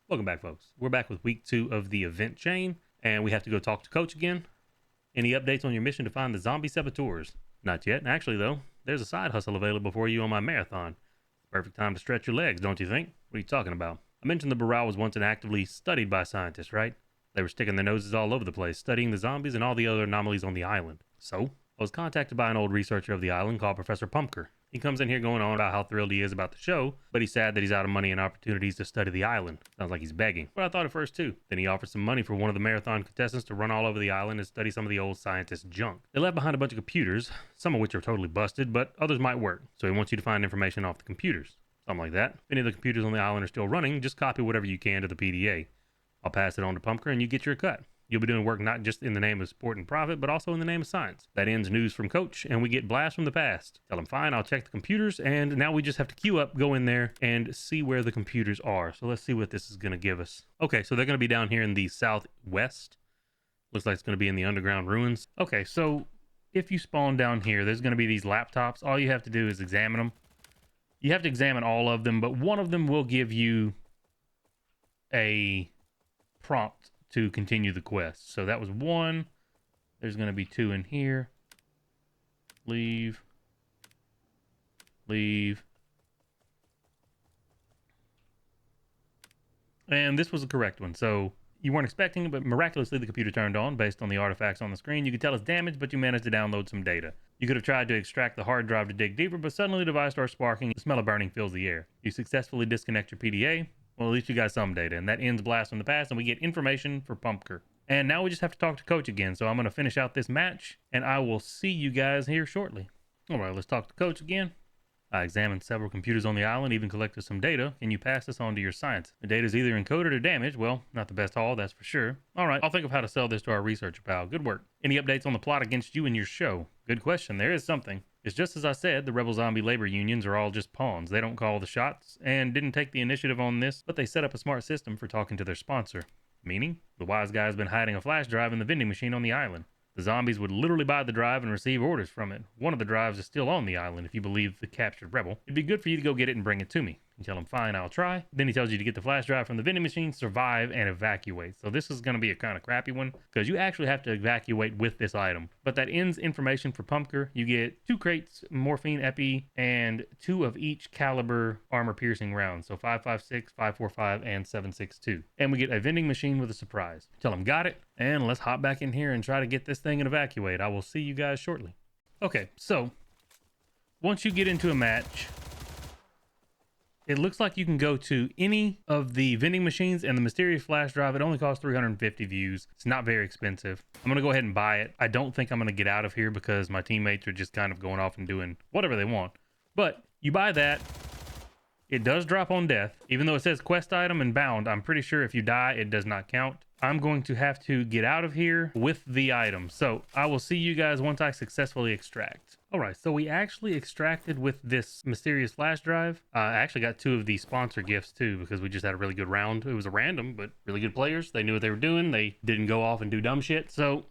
Welcome back, folks. We're back with week 2 of the event chain, and we have to go talk to Coach again. Any updates on your mission to find the zombie saboteurs? Not yet. Actually, though, there's a side hustle available for you on my marathon. Perfect time to stretch your legs, don't you think? What are you talking about? I mentioned the Burrell was once and actively studied by scientists, right? They were sticking their noses all over the place, studying the zombies and all the other anomalies on the island. So, I was contacted by an old researcher of the island called Professor Pumpker. He comes in here going on about how thrilled he is about the show, but he's sad that he's out of money and opportunities to study the island. Sounds like he's begging. But I thought at first too. Then he offered some money for one of the marathon contestants to run all over the island and study some of the old scientists' junk. They left behind a bunch of computers, some of which are totally busted, but others might work. So he wants you to find information off the computers. Something like that. If any of the computers on the island are still running, just copy whatever you can to the PDA. I'll pass it on to Pumpker and you get your cut. You'll be doing work not just in the name of sport and profit, but also in the name of science. That ends news from Coach, and we get blast from the past. Tell him, fine, I'll check the computers, and now we just have to queue up, go in there, and see where the computers are. So let's see what this is going to give us. Okay, so they're going to be down here in the southwest. Looks like it's going to be in the underground ruins. Okay, so if you spawn down here, there's going to be these laptops. All you have to do is examine them. You have to examine all of them, but one of them will give you a prompt to continue the quest. So that was one. There's going to be two in here. Leave. And this was the correct one. So you weren't expecting it, but miraculously the computer turned on based on the artifacts on the screen. You could tell it's damaged, but you managed to download some data. You could have tried to extract the hard drive to dig deeper, but suddenly the device starts sparking. The smell of burning fills the air. You successfully disconnect your PDA. Well, at least you got some data, and that ends Blast from the Past, and we get information for Pumpker. And now we just have to talk to Coach again, so I'm going to finish out this match, and I will see you guys here shortly. All right, let's talk to Coach again. I examined several computers on the island, even collected some data. Can you pass this on to your science? The data is either encoded or damaged. Well, not the best haul, that's for sure. All right, I'll think of how to sell this to our researcher pal. Good work. Any updates on the plot against you and your show? Good question. There is something. It's just as I said, the rebel zombie labor unions are all just pawns. They don't call the shots and didn't take the initiative on this, but they set up a smart system for talking to their sponsor. Meaning, the wise guy's been hiding a flash drive in the vending machine on the island. The zombies would literally buy the drive and receive orders from it. One of the drives is still on the island if you believe the captured rebel. It'd be good for you to go get it and bring it to me. You tell him, fine, I'll try. Then he tells you to get the flash drive from the vending machine, survive, and evacuate. So this is going to be a kind of crappy one because you actually have to evacuate with this item. But that ends information for Pumpker. You get 2 crates, morphine epi, and 2 of each caliber armor-piercing rounds. So 5.56, 5.45, and 7.62. And we get a vending machine with a surprise. Tell him, got it, and let's hop back in here and try to get this thing and evacuate. I will see you guys shortly. Okay, so once you get into a match, it looks like you can go to any of the vending machines and the mysterious flash drive. It only costs 350 views. It's not very expensive. I'm going to go ahead and buy it. I don't think I'm going to get out of here because my teammates are just kind of going off and doing whatever they want. But you buy that. It does drop on death. Even though it says quest item and bound, I'm pretty sure if you die, it does not count. I'm going to have to get out of here with the item. So I will see you guys once I successfully extract. All right, so we actually extracted with this mysterious flash drive. I actually got 2 of the sponsor gifts too because we just had a really good round. It was a random, but really good players. They knew what they were doing. They didn't go off and do dumb shit. So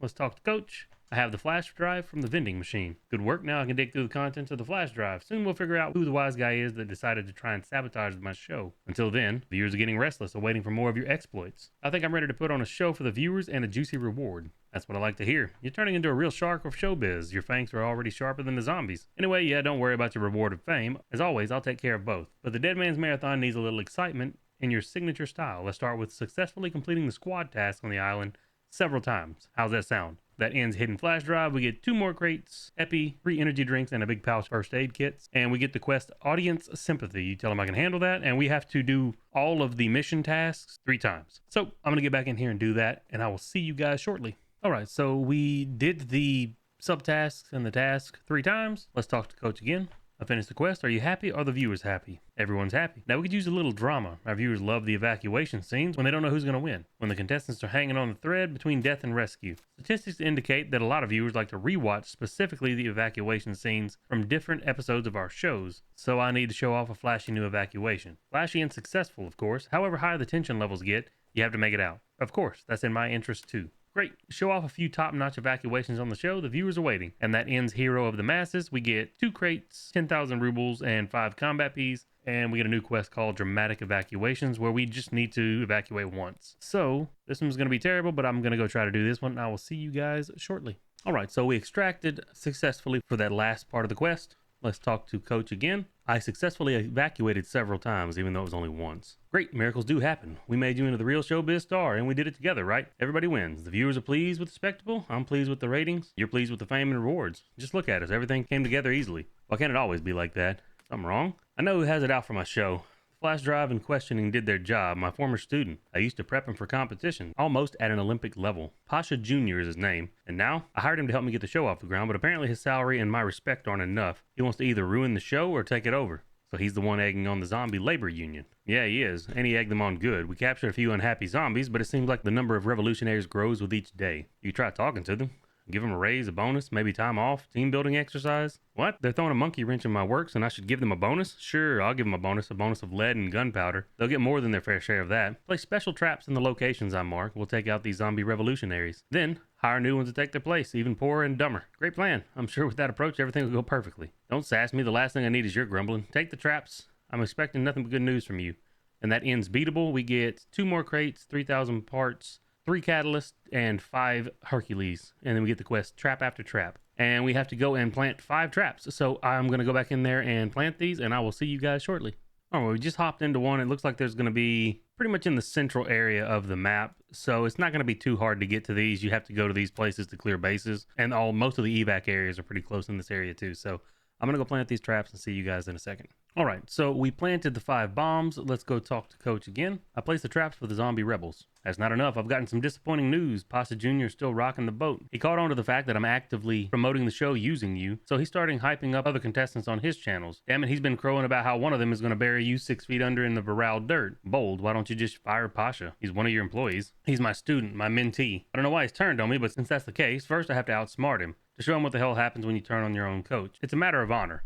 let's talk to Coach. I have the flash drive from the vending machine. Good work. Now I can dig through the contents of the flash drive. Soon we'll figure out who the wise guy is that decided to try and sabotage my show. Until then, viewers are getting restless, awaiting for more of your exploits. I think I'm ready to put on a show for the viewers and a juicy reward. That's what I like to hear. You're turning into a real shark of showbiz. Your fangs are already sharper than the zombies. Anyway, yeah, don't worry about your reward of fame. As always, I'll take care of both. But the Dead Man's Marathon needs a little excitement in your signature style. Let's start with successfully completing the squad task on the island several times. How's that sound? That ends hidden flash drive. We get 2 more crates, epi, 3 energy drinks, and a big pouch first aid kits. And we get the quest audience sympathy. You tell them I can handle that. And we have to do all of the mission tasks 3 times. So I'm going to get back in here and do that. And I will see you guys shortly. All right, so we did the subtasks and the task 3 times. Let's talk to Coach again. I finished the quest. Are you happy? Are the viewers happy? Everyone's happy. Now we could use a little drama. Our viewers love the evacuation scenes when they don't know who's going to win. When the contestants are hanging on the thread between death and rescue. Statistics indicate that a lot of viewers like to rewatch specifically the evacuation scenes from different episodes of our shows. So I need to show off a flashy new evacuation. Flashy and successful, of course. However high the tension levels get, you have to make it out. Of course, that's in my interest too. Great. Show off a few top-notch evacuations on the show. The viewers are waiting. And that ends Hero of the Masses. We get 2 crates, 10,000 rubles, and 5 combat peas. And we get a new quest called Dramatic Evacuations, where we just need to evacuate once. So this one's going to be terrible, but I'm going to go try to do this one, and I will see you guys shortly. All right, so we extracted successfully for that last part of the quest. Let's talk to Coach again. I successfully evacuated several times, even though it was only once. Great, miracles do happen. We made you into the real showbiz star, and we did it together, right? Everybody wins. The viewers are pleased with the spectacle. I'm pleased with the ratings. You're pleased with the fame and rewards. Just look at us. Everything came together easily. Why can't it always be like that? Something wrong? I know who has it out for my show. Flash drive and questioning did their job. My former student. I used to prep him for competition, almost at an Olympic level. Pasha Jr. is his name, and now I hired him to help me get the show off the ground, but apparently his salary and my respect aren't enough. He wants to either ruin the show or take it over. So he's the one egging on the zombie labor union. Yeah, he is, and he egged them on good. We captured a few unhappy zombies, but it seems like the number of revolutionaries grows with each day. You try talking to them. Give them a raise, a bonus, maybe time off, team building exercise. What? They're throwing a monkey wrench in my works and I should give them a bonus? Sure, I'll give them a bonus of lead and gunpowder. They'll get more than their fair share of that. Place special traps in the locations I mark. We'll take out these zombie revolutionaries. Then, hire new ones to take their place, even poorer and dumber. Great plan. I'm sure with that approach, everything will go perfectly. Don't sass me. The last thing I need is your grumbling. Take the traps. I'm expecting nothing but good news from you. And that ends beatable. We get 2 more crates, 3,000 parts, 3 catalysts, and 5 Hercules. And then we get the quest trap after trap. And we have to go and plant 5 traps. So I'm going to go back in there and plant these, and I will see you guys shortly. All right, we just hopped into one. It looks like there's going to be pretty much in the central area of the map. So it's not going to be too hard to get to these. You have to go to these places to clear bases. And most of the evac areas are pretty close in this area too. So I'm going to go plant these traps and see you guys in a second. All right, so we planted the 5 bombs. Let's go talk to Coach again. I placed the traps for the zombie rebels. That's not enough. I've gotten some disappointing news. Pasha Jr. is still rocking the boat. He caught on to the fact that I'm actively promoting the show using you, so he's starting hyping up other contestants on his channels. Damn it, he's been crowing about how one of them is going to bury you 6 feet under in the virile dirt. Bold, why don't you just fire Pasha? He's one of your employees. He's my student, my mentee. I don't know why he's turned on me, but since that's the case, first I have to outsmart him to show him what the hell happens when you turn on your own coach. It's a matter of honor.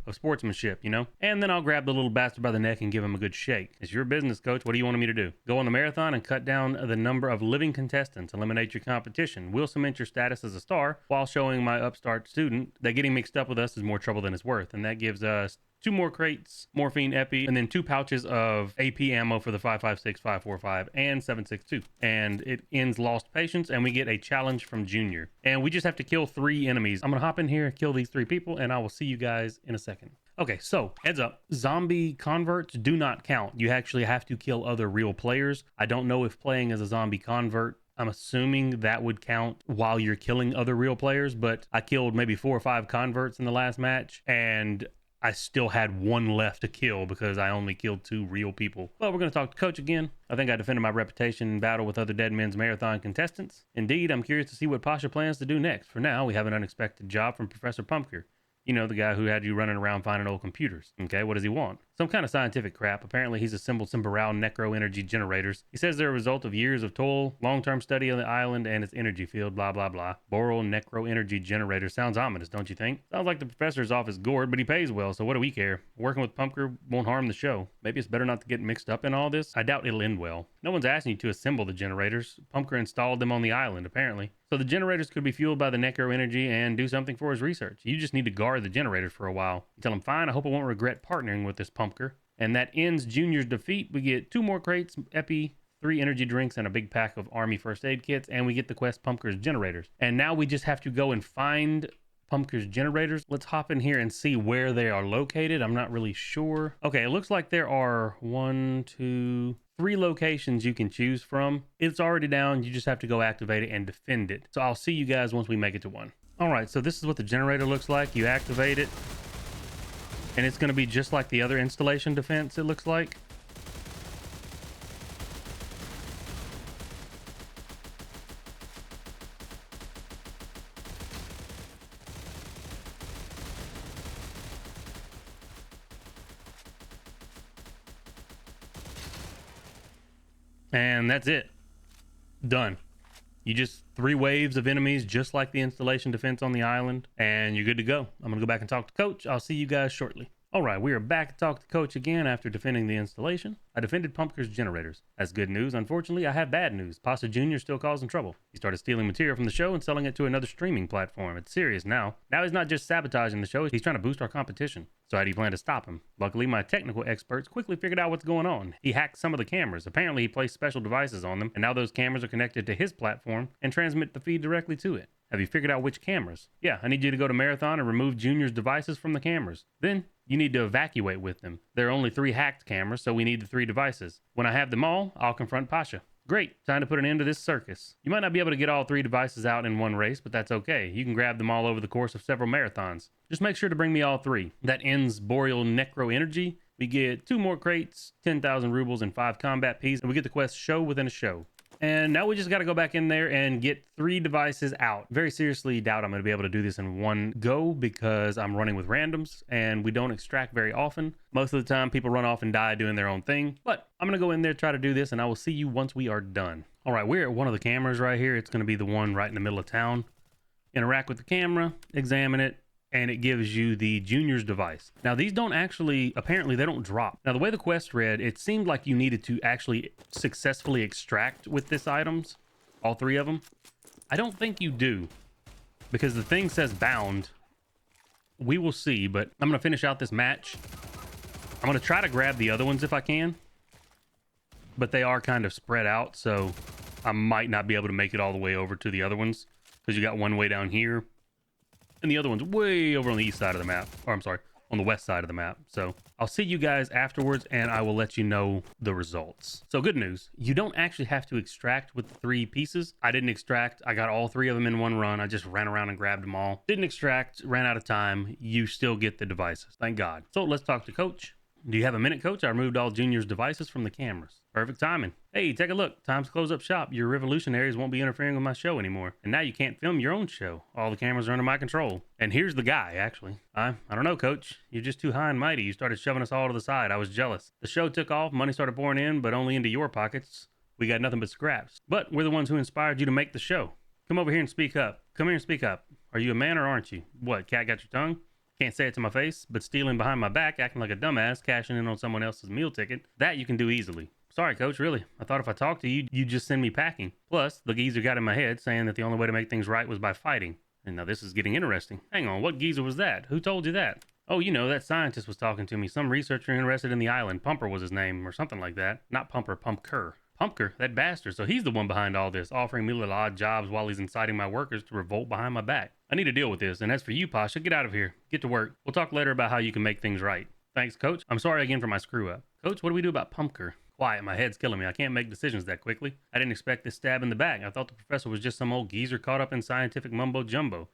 Of sportsmanship, you know? And then I'll grab the little bastard by the neck and give him a good shake. It's your business, Coach. What do you want me to do? Go on the marathon and cut down the number of living contestants. Eliminate your competition. We'll cement your status as a star while showing my upstart student that getting mixed up with us is more trouble than it's worth. And that gives us 2 more crates, morphine epi, and then 2 pouches of AP ammo for the 5.56, 5.45, and 7.62. And it ends Lost Patience, and we get a challenge from Junior. And we just have to kill 3 enemies. I'm gonna hop in here, kill these 3 people, and I will see you guys in a second. Okay, so heads up, zombie converts do not count. You actually have to kill other real players. I don't know if playing as a zombie convert, I'm assuming that would count while you're killing other real players, but I killed maybe 4 or 5 converts in the last match, and I still had 1 left to kill because I only killed 2 real people. Well, we're going to talk to Coach again. I think I defended my reputation in battle with other Dead Men's Marathon contestants. Indeed, I'm curious to see what Pasha plans to do next. For now, we have an unexpected job from Professor Pumpker. You know, the guy who had you running around finding old computers. Okay, what does he want? Some kind of scientific crap. Apparently, he's assembled some virile necro-energy generators. He says they're a result of years of toil, long-term study on the island and its energy field, blah, blah, blah. Boral necro-energy generators. Sounds ominous, don't you think? Sounds like the professor's off his gourd, but he pays well, so what do we care? Working with Pumpker won't harm the show. Maybe it's better not to get mixed up in all this. I doubt it'll end well. No one's asking you to assemble the generators. Pumpker installed them on the island, apparently. So the generators could be fueled by the necro-energy and do something for his research. You just need to guard the generators for a while. You tell him, fine, I hope I won't regret partnering with this Pumpker. And that ends Junior's defeat. We get 2 more crates, epi, 3 energy drinks, and a big pack of army first aid kits, and we get the quest Pumpkers Generators. And now we just have to go and find Pumpkers Generators. Let's hop in here and see where they are located. I'm not really sure. Okay, it looks like there are 1, 2, 3 locations you can choose from. It's already down. You just have to go activate it and defend it. So I'll see you guys once we make it to one. All right, so this is what the generator looks like. You activate it, and it's going to be just like the other installation defense, it looks like. And that's it. Done. You just 3 waves of enemies, just like the installation defense on the island, and you're good to go. I'm gonna go back and talk to Coach. I'll see you guys shortly. All right, we are back to talk to Coach again after defending the installation. I defended Pumpkers Generators. That's good news. Unfortunately, I have bad news. Pasta Jr. still causing trouble. He started stealing material from the show and selling it to another streaming platform. It's serious now. Now he's not just sabotaging the show, he's trying to boost our competition. So how do you plan to stop him? Luckily, my technical experts quickly figured out what's going on. He hacked some of the cameras. Apparently, he placed special devices on them, and now those cameras are connected to his platform and transmit the feed directly to it. Have you figured out which cameras? Yeah, I need you to go to Marathon and remove Junior's devices from the cameras. Then, you need to evacuate with them. There are only 3 hacked cameras, so we need the 3 devices. When I have them all, I'll confront Pasha. Great, time to put an end to this circus. You might not be able to get all 3 devices out in one race, but that's okay. You can grab them all over the course of several marathons. Just make sure to bring me all 3. That ends Boreal Necro Energy. We get 2 more crates, 10,000 rubles, and 5 combat pieces, and we get the quest show within a show. And now we just got to go back in there and get 3 devices out. Very seriously doubt I'm going to be able to do this in one go because I'm running with randoms and we don't extract very often. Most of the time people run off and die doing their own thing. But I'm going to go in there, try to do this, and I will see you once we are done. All right, we're at one of the cameras right here. It's going to be the one right in the middle of town. Interact with the camera, examine it, and it gives you the Junior's device. Now these don't actually, apparently they don't drop. Now the way the quest read, it seemed like you needed to actually successfully extract with this items, all 3 of them. I don't think you do because the thing says bound. We will see, but I'm gonna finish out this match. I'm gonna try to grab the other ones if I can, but they are kind of spread out, so I might not be able to make it all the way over to the other ones because you got one way down here and the other one's way over on the east side of the map, or I'm sorry, on the west side of the map. So I'll see you guys afterwards and I will let you know the results. So good news, you don't actually have to extract with the 3 pieces. I didn't extract. I got all 3 of them in one run. I just ran around and grabbed them all. Didn't extract, ran out of time. You still get the devices, thank God. So let's talk to Coach. Do you have a minute, Coach? I removed all Junior's devices from the cameras. Perfect timing. Hey, take a look. Time to close up shop. Your revolutionaries won't be interfering with my show anymore. And now you can't film your own show. All the cameras are under my control. And here's the guy, actually. I don't know, Coach. You're just too high and mighty. You started shoving us all to the side. I was jealous. The show took off. Money started pouring in, but only into your pockets. We got nothing but scraps. But we're the ones who inspired you to make the show. Come over here and speak up. Come here and speak up. Are you a man or aren't you? What, cat got your tongue? Can't say it to my face, but stealing behind my back, acting like a dumbass, cashing in on someone else's meal ticket, that you can do easily. Sorry, Coach, really. I thought if I talked to you, you'd just send me packing. Plus, the geezer got in my head saying that the only way to make things right was by fighting. And now this is getting interesting. Hang on, what geezer was that? Who told you that? Oh, you know, that scientist was talking to me. Some researcher interested in the island. Pumpker was his name, or something like that. Not Pumper, Pumpker. Pumpker, that bastard. So he's the one behind all this, offering me little odd jobs while he's inciting my workers to revolt behind my back. I need to deal with this, and as for you, Pasha, get out of here. Get to work. We'll talk later about how you can make things right. Thanks, Coach. I'm sorry again for my screw-up. Coach, what do we do about Pumpker? Quiet, my head's killing me. I can't make decisions that quickly. I didn't expect this stab in the back. I thought the professor was just some old geezer caught up in scientific mumbo-jumbo.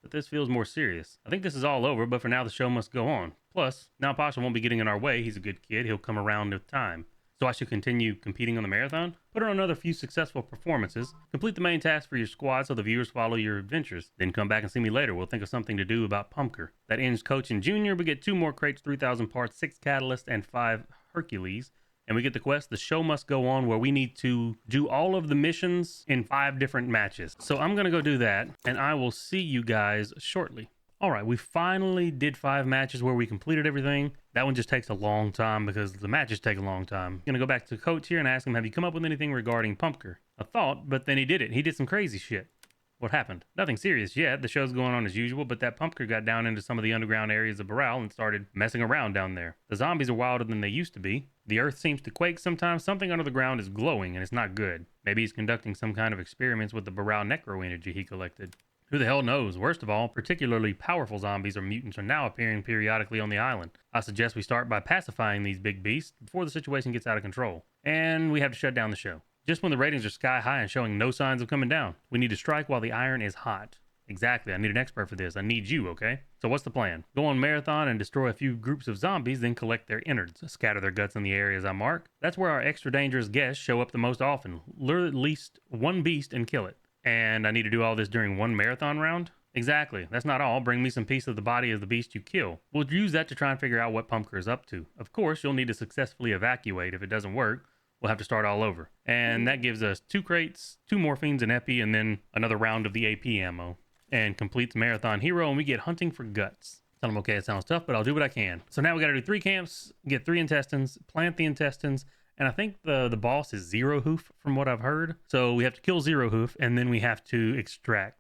But this feels more serious. I think this is all over, but for now the show must go on. Plus, now Pasha won't be getting in our way. He's a good kid. He'll come around with time. So I should continue competing on the marathon? Put on another few successful performances. Complete the main task for your squad so the viewers follow your adventures. Then come back and see me later. We'll think of something to do about Pumpker. That ends Coach and Junior. We get 2 more crates, 3,000 parts, 6 catalysts, and 5 Hercules. And we get the quest, The Show Must Go On, where we need to do all of the missions in 5 different matches. So I'm going to go do that, and I will see you guys shortly. All right, we finally did 5 matches where we completed everything. That one just takes a long time because the matches take a long time. I'm going to go back to Coach here and ask him, have you come up with anything regarding Pumpker? I thought, but then he did it. He did some crazy shit. What happened? Nothing serious yet. The show's going on as usual, but that Pumpker got down into some of the underground areas of Baral and started messing around down there. The zombies are wilder than they used to be. The earth seems to quake sometimes. Something under the ground is glowing, and it's not good. Maybe he's conducting some kind of experiments with the Baral necro energy he collected. Who the hell knows? Worst of all, particularly powerful zombies or mutants are now appearing periodically on the island. I suggest we start by pacifying these big beasts before the situation gets out of control. And we have to shut down the show. Just when the ratings are sky high and showing no signs of coming down. We need to strike while the iron is hot. Exactly, I need an expert for this. I need you, okay? So what's the plan? Go on marathon and destroy a few groups of zombies, then collect their innards. Scatter their guts in the areas I mark. That's where our extra dangerous guests show up the most often. Lure at least one beast and kill it. And I need to do all this during one marathon round? Exactly. That's not all. Bring me some piece of the body of the beast you kill. We'll use that to try and figure out what Pumpker is up to. Of course, you'll need to successfully evacuate. If it doesn't work, we'll have to start all over. And that gives us 2 crates, 2 morphines, an epi, and then another round of the AP ammo. And completes Marathon Hero, and we get Hunting for Guts. Tell them, okay, it sounds tough, but I'll do what I can. So now we got to do 3 camps, get 3 intestines, plant the intestines, And I think the boss is Zero Hoof from what I've heard. So we have to kill Zero Hoof and then we have to extract.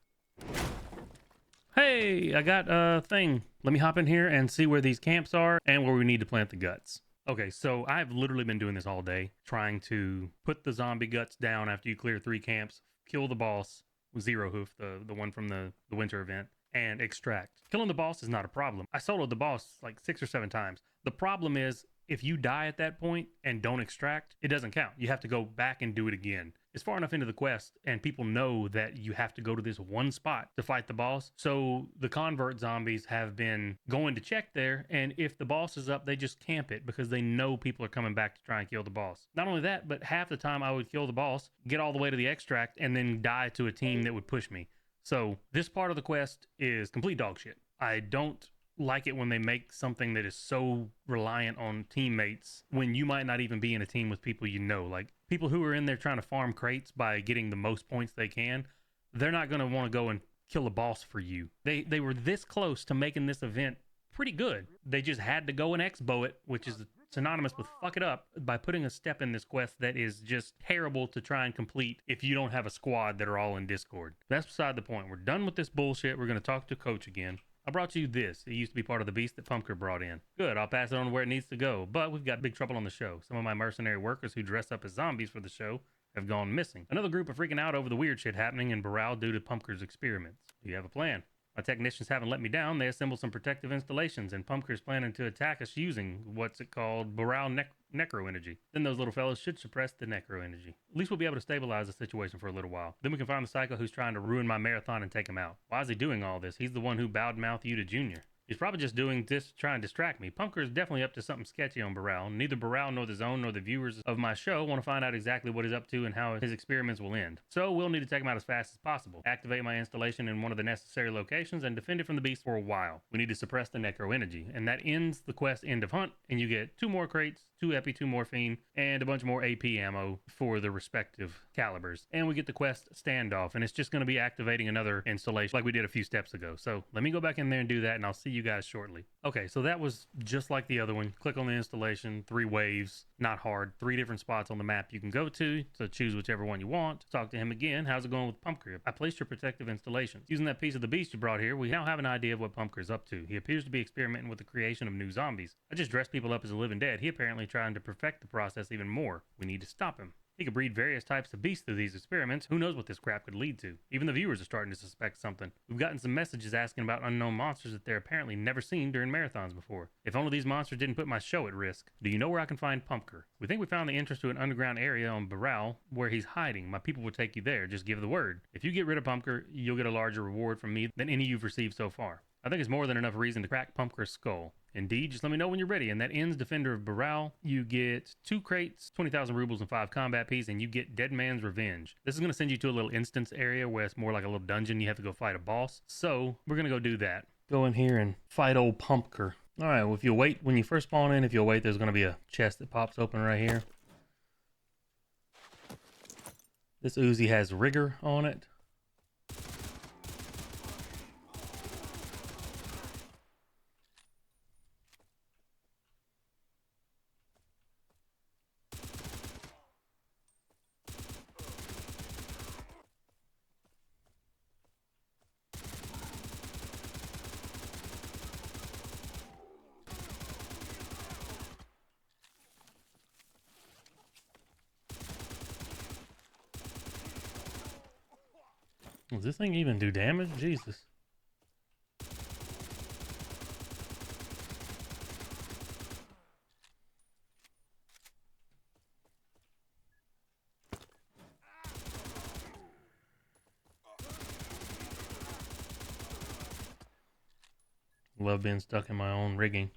Hey, I got a thing. Let me hop in here and see where these camps are and where we need to plant the guts. Okay, so I've literally been doing this all day, trying to put the zombie guts down after you clear 3 camps, kill the boss, Zero Hoof, the one from the winter event, and extract. Killing the boss is not a problem. I soloed the boss like 6 or 7 times. The problem is, if you die at that point and don't extract, it doesn't count. You have to go back and do it again. It's far enough into the quest, and people know that you have to go to this one spot to fight the boss. So the convert zombies have been going to check there, and if the boss is up, they just camp it because they know people are coming back to try and kill the boss. Not only that, but half the time I would kill the boss, get all the way to the extract, and then die to a team that would push me. So this part of the quest is complete dog shit. I don't like it when they make something that is so reliant on teammates when you might not even be in a team with people you know. Like people who are in there trying to farm crates by getting the most points they can, they're not going to want to go and kill a boss for you. They were this close to making this event pretty good. They just had to go and exbo it, which is synonymous with fuck it up, by putting a step in this quest that is just terrible to try and complete if you don't have a squad that are all in Discord. That's beside the point. We're done with this bullshit. We're going to talk to Coach again. I brought you this. It used to be part of the beast that Pumpker brought in. Good, I'll pass it on where it needs to go. But we've got big trouble on the show. Some of my mercenary workers who dress up as zombies for the show have gone missing. Another group are freaking out over the weird shit happening in Baral due to Pumpker's experiments. Do you have a plan? My technicians haven't let me down. They assembled some protective installations, and Pumpker's planning to attack us using what's it called, Baral necro energy. Then those little fellows should suppress the necro energy. At least we'll be able to stabilize the situation for a little while. Then we can find the psycho who's trying to ruin my marathon and take him out. Why is he doing all this? He's the one who bowed mouth you to Junior. He's probably just doing this to try and distract me. Pumpker is definitely up to something sketchy on Baral. Neither Baral nor the Zone nor the viewers of my show want to find out exactly what he's up to and how his experiments will end. So we'll need to take him out as fast as possible. Activate my installation in one of the necessary locations and defend it from the beast for a while. We need to suppress the necro energy, and that ends the quest End of Hunt, and you get 2 more crates, 2 epi, 2 morphine, and a bunch more AP ammo for the respective calibers. And we get the quest Standoff, and it's just going to be activating another installation like we did a few steps ago. So let me go back in there and do that, and I'll see you guys shortly. Okay, so that was just like the other one. Click on the installation, 3 waves, not hard, 3 different spots on the map you can go to, so choose whichever one you want. Talk to him again. How's it going with Pumpker? I placed your protective installations. Using that piece of the beast you brought here, we now have an idea of what Pumpker is up to. He appears to be experimenting with the creation of new zombies. I just dressed people up as a living dead. He apparently trying to perfect the process even more. We need to stop him. He could breed various types of beasts through these experiments. Who knows what this crap could lead to? Even the viewers are starting to suspect something. We've gotten some messages asking about unknown monsters that they're apparently never seen during marathons before. If only these monsters didn't put my show at risk. Do you know where I can find Pumpker? We think we found the entrance to an underground area on Baral where he's hiding. My people will take you there. Just give the word. If you get rid of Pumpker, you'll get a larger reward from me than any you've received so far. I think it's more than enough reason to crack Pumpker's skull. Indeed, just let me know when you're ready. And that ends Defender of Baral. You get 2 crates, 20,000 rubles, and 5 combat pieces, and you get Dead Man's Revenge. This is going to send you to a little instance area where it's more like a little dungeon. You have to go fight a boss. So we're going to go do that. Go in here and fight old Pumpker. All right, well, if you wait, when you first spawn in, if you'll wait, there's going to be a chest that pops open right here. This Uzi has rigor on it. Does this thing even do damage? Jesus. Love being stuck in my own rigging.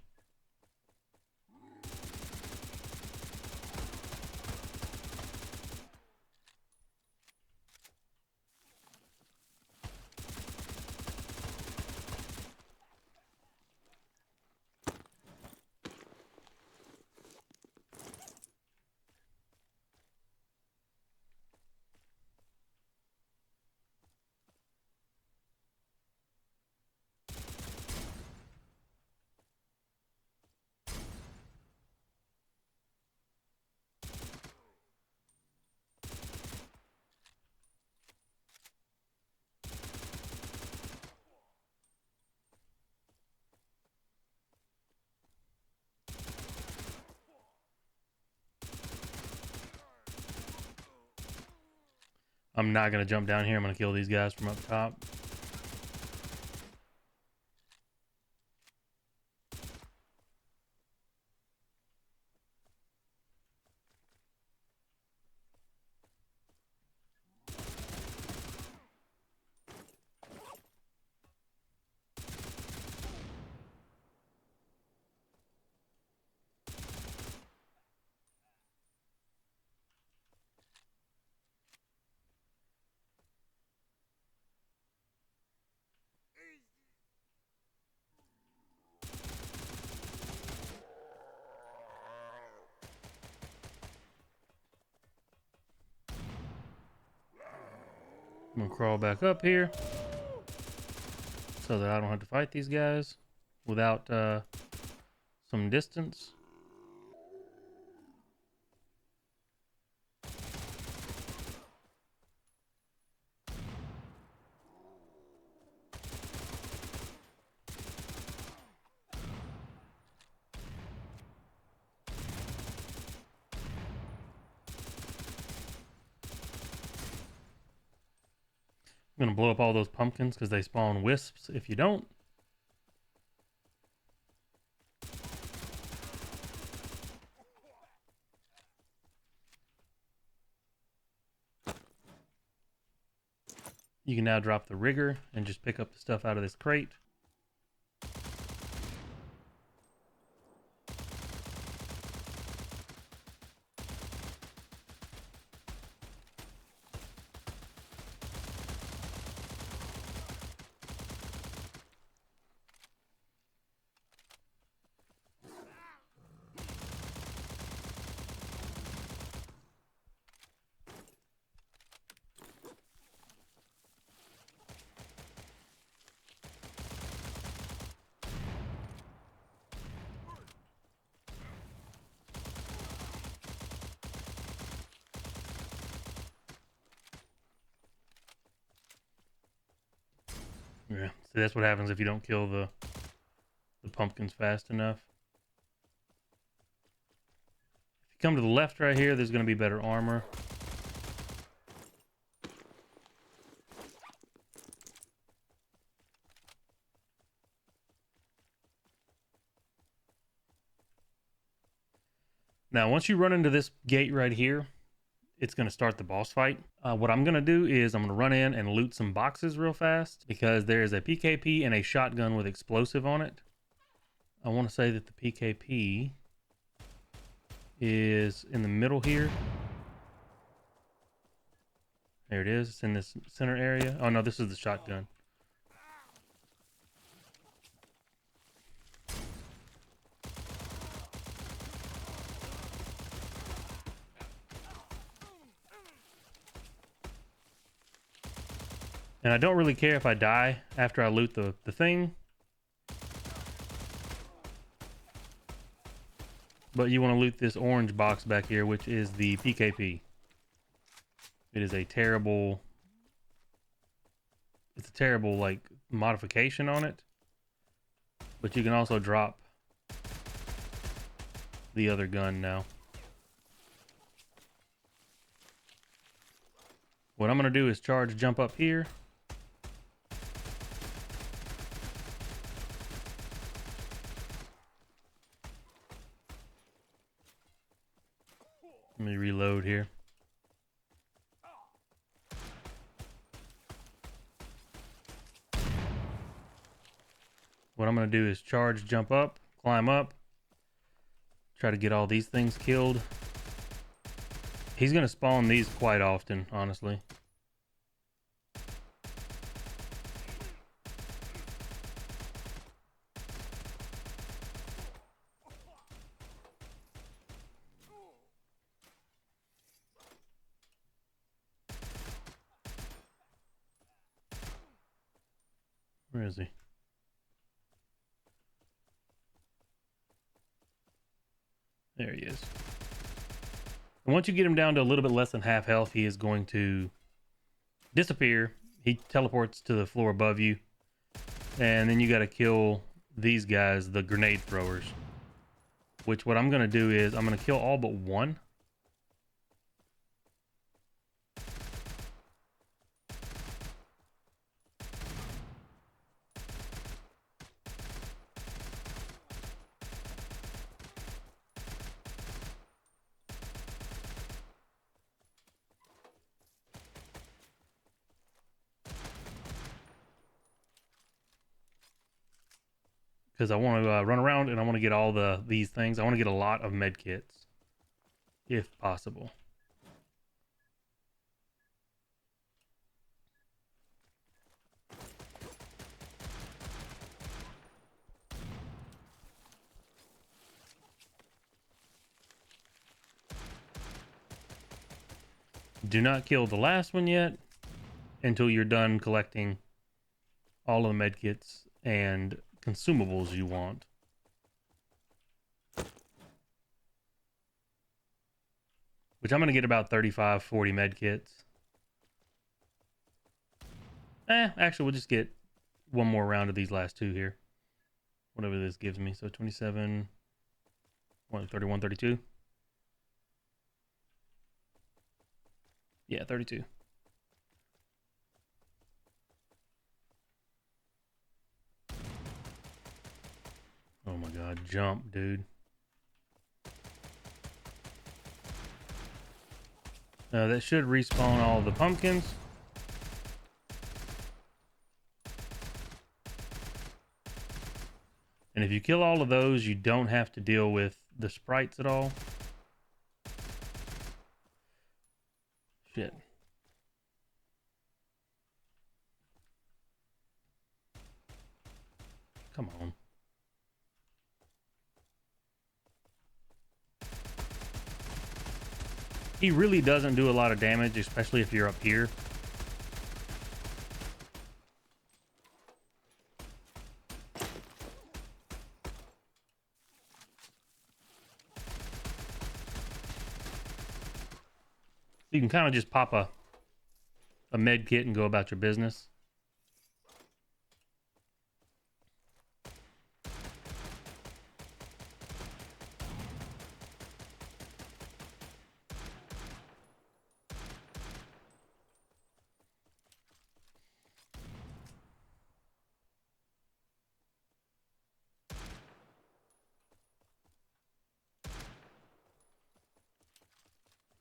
I'm not going to jump down here. I'm going to kill these guys from up top. I'm gonna crawl back up here so that I don't have to fight these guys without some distance. I'm gonna blow up all those pumpkins because they spawn wisps if you don't. You can now drop the rigger and just pick up the stuff out of this crate. Yeah, so that's what happens if you don't kill the pumpkins fast enough. If you come to the left right here, there's going to be better armor. Now, once you run into this gate right here, it's going to start the boss fight. What I'm going to do is I'm going to run in and loot some boxes real fast because there is a PKP and a shotgun with explosive on it. I want to say that the PKP is in the middle here. There it is. It's in this center area. Oh, no, this is the shotgun. And I don't really care if I die after I loot the thing. But you want to loot this orange box back here, which is the PKP. It is a terrible... It's a terrible, like, modification on it. But you can also drop the other gun now. What I'm going to do is charge jump up here. Let me reload here. What I'm going to do is charge, jump up, climb up, try to get all these things killed. He's going to spawn these quite often, honestly. Where is he? There he is. And once you get him down to a little bit less than half health, he is going to disappear. He teleports to the floor above you. And then you got to kill these guys, the grenade throwers. Which what I'm going to do is I'm going to kill all but one. because I want to run around and I want to get all these things. I want to get a lot of med kits, if possible. Do not kill the last one yet until you're done collecting all of the med kits and consumables you want. Which I'm going to get about 35, 40 med kits. Actually, we'll just get one more round of these last two here. Whatever this gives me. So 27, 31, 32. Yeah, 32. Oh my god, jump, dude. That should respawn all the pumpkins. And if you kill all of those, you don't have to deal with the sprites at all. Shit. Come on. He really doesn't do a lot of damage, especially if you're up here. You can kind of just pop a med kit and go about your business.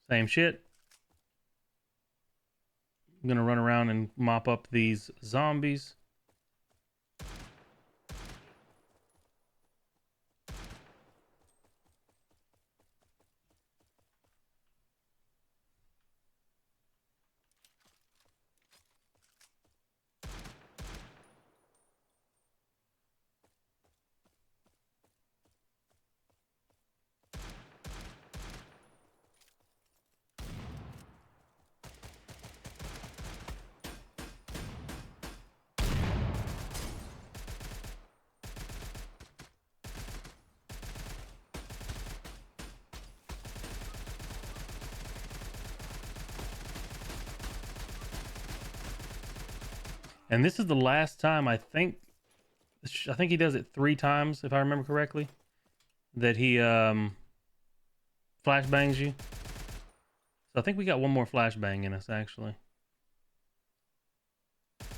Same shit. I'm gonna run around and mop up these zombies. And this is the last time I think he does it 3 times, if I remember correctly, that he flashbangs you. So I think we got one more flashbang in us, actually. Just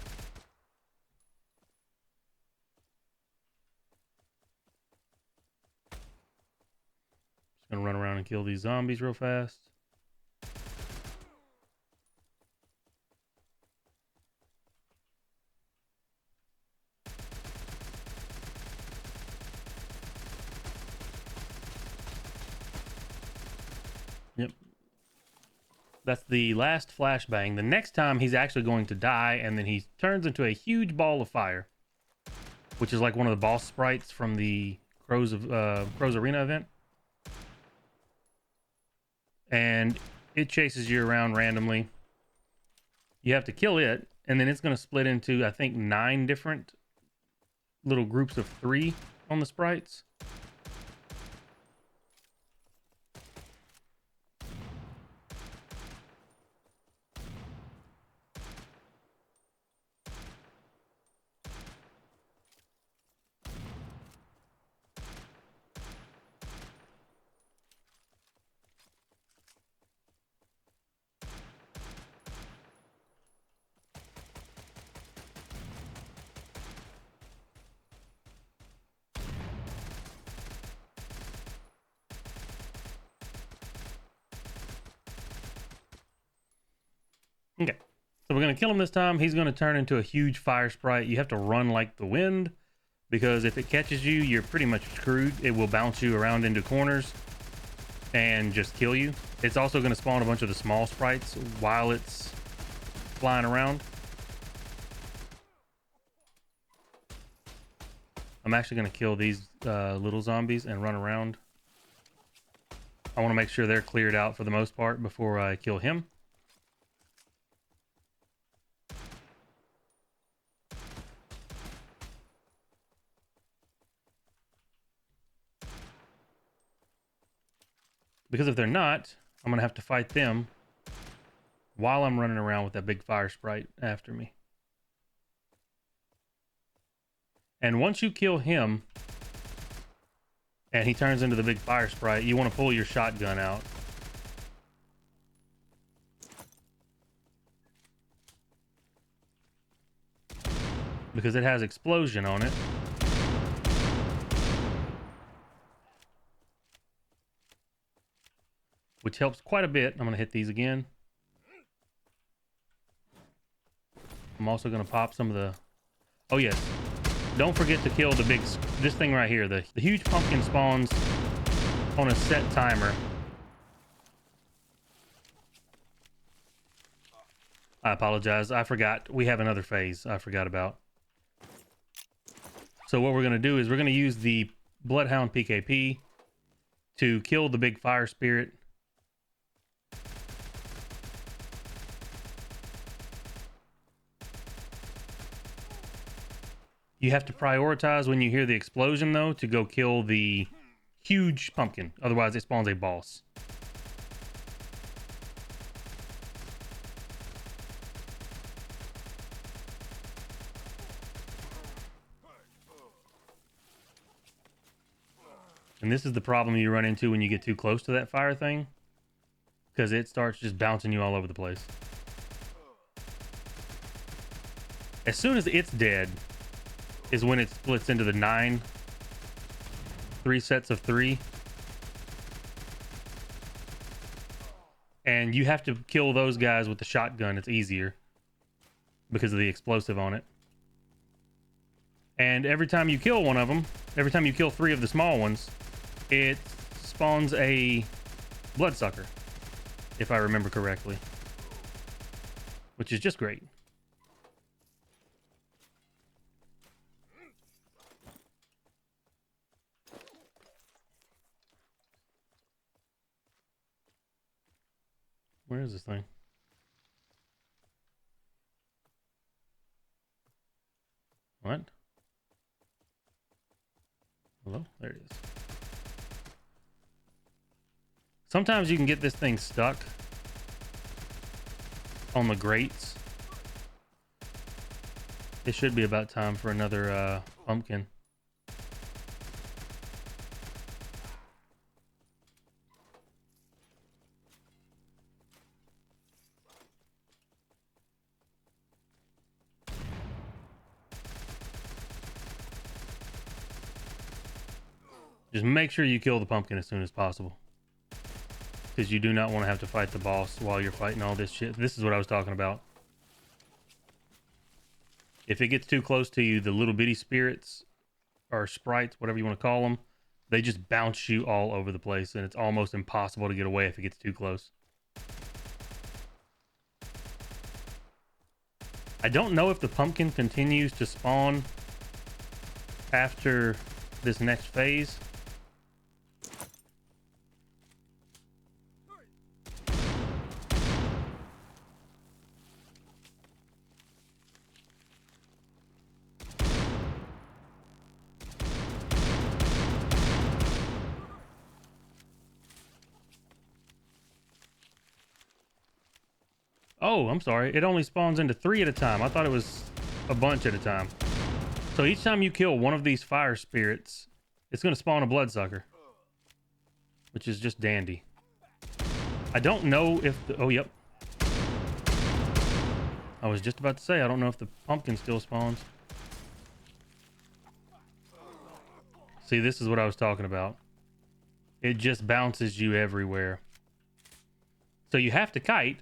gonna run around and kill these zombies real fast. Yep. That's the last flashbang. The next time he's actually going to die, and then he turns into a huge ball of fire, which is like one of the boss sprites from the Crows Arena event. And it chases you around randomly. You have to kill it, and then it's going to split into, I think, 9 different little groups of 3 on the sprites. Okay, so we're going to kill him this time. He's going to turn into a huge fire sprite. You have to run like the wind, because if it catches you, you're pretty much screwed. It will bounce you around into corners and just kill you. It's also going to spawn a bunch of the small sprites while it's flying around. I'm actually going to kill these little zombies and run around. I want to make sure they're cleared out for the most part before I kill him. Because if they're not, I'm going to have to fight them while I'm running around with that big fire sprite after me. And once you kill him and he turns into the big fire sprite, you want to pull your shotgun out. Because it has explosion on it. Which helps quite a bit. I'm going to hit these again. I'm also going to pop some of the... Oh, yes. Don't forget to kill the big... This thing right here. The huge pumpkin spawns on a set timer. I apologize. I forgot. We have another phase I forgot about. So what we're going to do is we're going to use the Bloodhound PKP to kill the big fire spirit. You have to prioritize when you hear the explosion, though, to go kill the huge pumpkin. Otherwise, it spawns a boss. And this is the problem you run into when you get too close to that fire thing, because it starts just bouncing you all over the place. As soon as it's dead is when it splits into the 9. 3 sets of 3. And you have to kill those guys with the shotgun. It's easier because of the explosive on it. And every time you kill one of them, every time you kill 3 of the small ones, it spawns a bloodsucker, if I remember correctly, which is just great. Where is this thing? What? Hello? There it is. Sometimes you can get this thing stuck on the grates. It should be about time for another pumpkin. Just make sure you kill the pumpkin as soon as possible, because you do not want to have to fight the boss while you're fighting all this shit. This is what I was talking about. If it gets too close to you, the little bitty spirits or sprites, whatever you want to call them, they just bounce you all over the place, and it's almost impossible to get away if it gets too close. I don't know if the pumpkin continues to spawn after this next phase. Oh, I'm sorry. It only spawns into 3 at a time. I thought it was a bunch at a time. So each time you kill one of these fire spirits, it's going to spawn a bloodsucker, which is just dandy. I don't know if the... Oh, yep. I was just about to say, I don't know if the pumpkin still spawns. See, this is what I was talking about. It just bounces you everywhere. So you have to kite.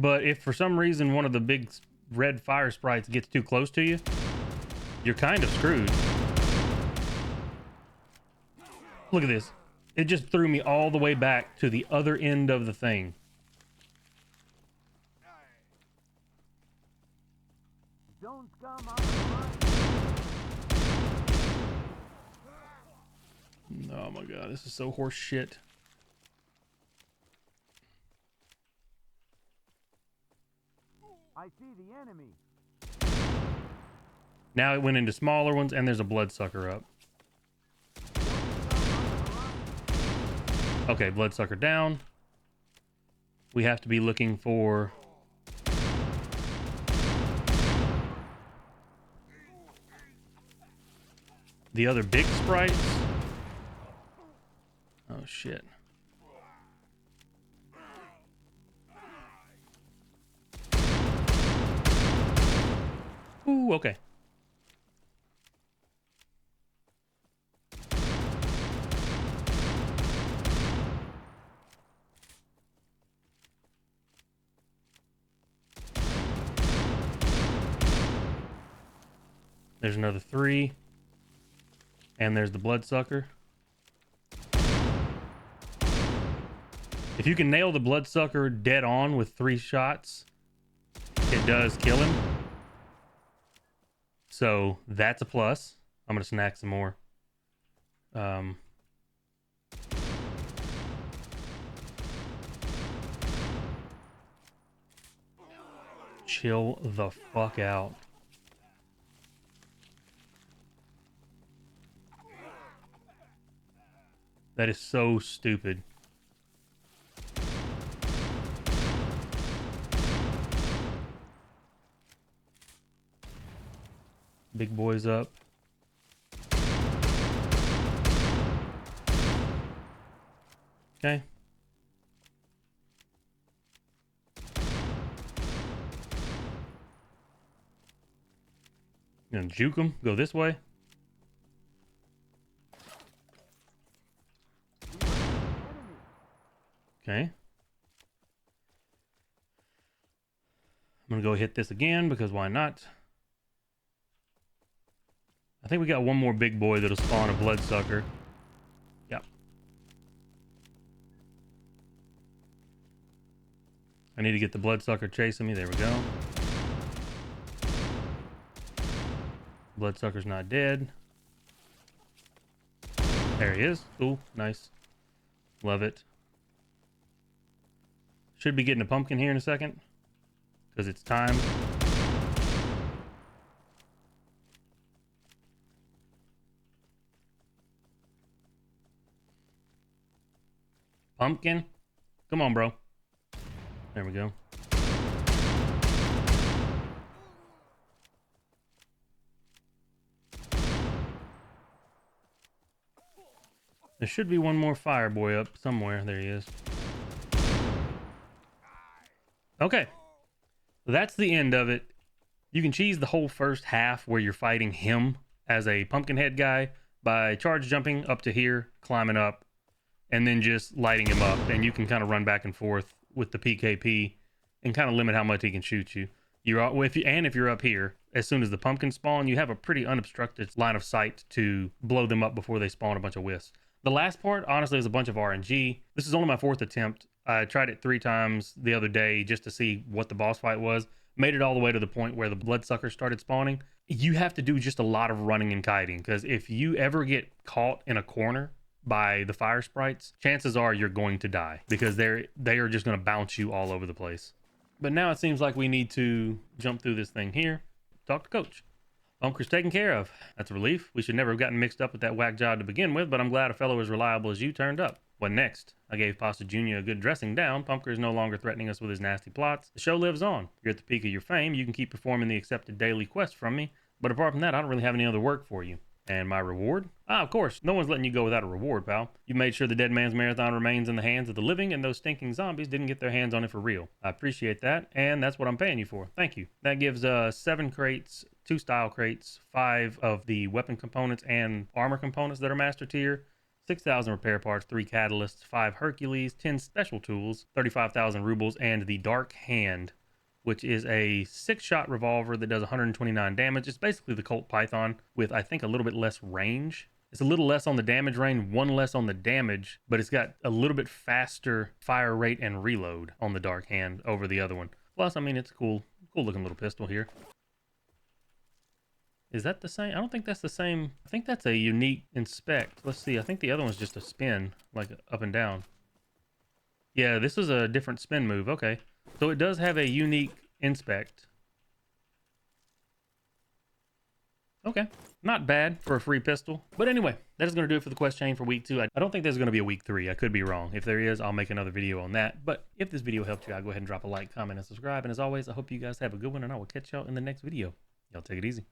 But if for some reason one of the big red fire sprites gets too close to you, you're kind of screwed. Look at this. It just threw me all the way back to the other end of the thing. Don't come out of Oh my god, this is so horse shit. I see the enemy. Now it went into smaller ones, and there's a bloodsucker up. Okay, bloodsucker down. We have to be looking for... the other big sprites. Oh shit. Ooh, okay. There's another 3. And there's the bloodsucker. If you can nail the bloodsucker dead on with 3 shots, it does kill him. So that's a plus. I'm gonna snack some more. Chill the fuck out. That is so stupid. Big boy's up. Okay. Gonna juke him. Go this way. Okay. I'm gonna go hit this again because why not? I think we got one more big boy that'll spawn a bloodsucker. Yep. I need to get the bloodsucker chasing me. There we go. Bloodsucker's not dead. There he is. Cool. Nice. Love it. Should be getting a pumpkin here in a second. Because it's time. Pumpkin? Come on, bro. There we go. There should be one more fire boy up somewhere. There he is. Okay. So that's the end of it. You can cheese the whole first half where you're fighting him as a pumpkin head guy by charge jumping up to here, climbing up, and then just lighting him up. And you can kind of run back and forth with the PKP and kind of limit how much he can shoot you. If you're up here, as soon as the pumpkins spawn, you have a pretty unobstructed line of sight to blow them up before they spawn a bunch of wisps. The last part, honestly, is a bunch of RNG. This is only my 4th attempt. I tried it 3 times the other day just to see what the boss fight was. Made it all the way to the point where the bloodsucker started spawning. You have to do just a lot of running and kiting, because if you ever get caught in a corner by the fire sprites, chances are you're going to die, because they are just going to bounce you all over the place. But now it seems like we need to jump through this thing here. Talk to Coach. Pumpker's taken care of. That's a relief. We should never have gotten mixed up with that whack job to begin with, but I'm glad a fellow as reliable as you turned up. What next? I gave Pasta Jr. a good dressing down. Pumpker is no longer threatening us with his nasty plots. The show lives on. You're at the peak of your fame. You can keep performing the accepted daily quest from me, but apart from that, I don't really have any other work for you. And my reward? Of course. No one's letting you go without a reward, pal. You made sure the Dead Man's Marathon remains in the hands of the living, and those stinking zombies didn't get their hands on it for real. I appreciate that, and that's what I'm paying you for. Thank you. That gives 7 crates, 2 style crates, 5 of the weapon components and armor components that are master tier, 6,000 repair parts, 3 catalysts, 5 Hercules, 10 special tools, 35,000 rubles, and the Dark Hand, which is a 6-shot revolver that does 129 damage. It's basically the Colt Python with, I think, a little bit less range. It's a little less on the damage range, one less on the damage, but it's got a little bit faster fire rate and reload on the Dark Hand over the other one. Plus, I mean, it's a cool looking little pistol here. Is that the same? I don't think that's the same. I think that's a unique inspect. Let's see. I think the other one's just a spin, like up and down. Yeah, this is a different spin move. Okay. So it does have a unique inspect. Okay. Not bad for a free pistol. But anyway, that is going to do it for the quest chain for week 2. I don't think there's going to be a week 3. I could be wrong. If there is, I'll make another video on that. But if this video helped you out, go ahead and drop a like, comment, and subscribe. And as always, I hope you guys have a good one, and I will catch y'all in the next video. Y'all take it easy.